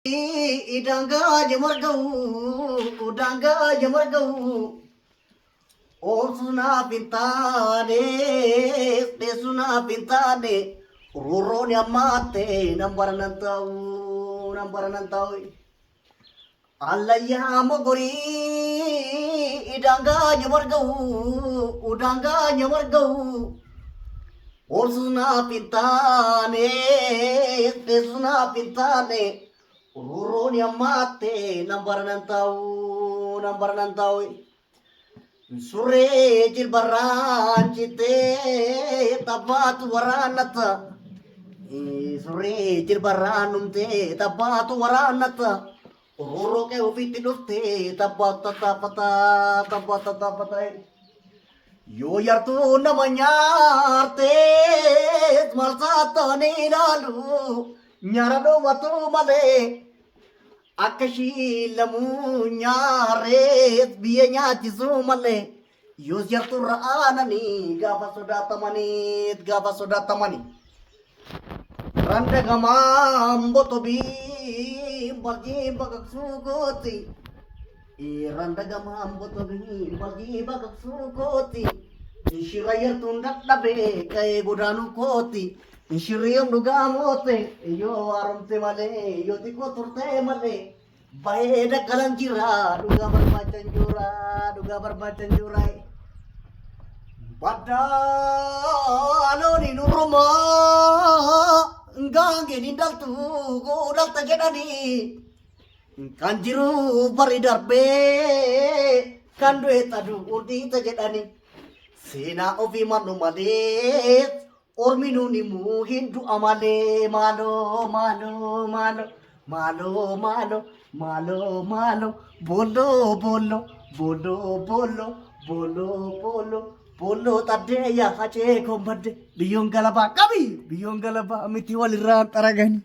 Idanga jamargau or suna pintane roro ni amate nambaranantau alaya mogori udanga jamargau or suna pintane roro ni amate nambaranantau Sure jilbaran cite tabatu waranata Sure jilbaran umte tabatu waranata Roro ke ufiti dufte tabata Yo yartu namanyarte marsata ni dalu Nyarado watu male Akashi lamu nyare biaya jisu male yus yartu raana ni gaba soda tamani randa gamam botobi bagi bagak sugoti randa gamam botobi bagi bagak sugoti shirayar tundak dabe kay gudanu koti Insyiriyam duga mote, yo arum te male, yo tiko turte male. Baeda kalanjira, duga berbacan jurai. Pada alo ni nuruma, gange ni daltu, go dalta jedani. Kanjiru baridarbe, kandwe tadu urdi tajedani. Sina ovi manu madet. Orminu ni mu hindu amale malo bolo tade ya hace kombade biyong galaba amiti waliran taragani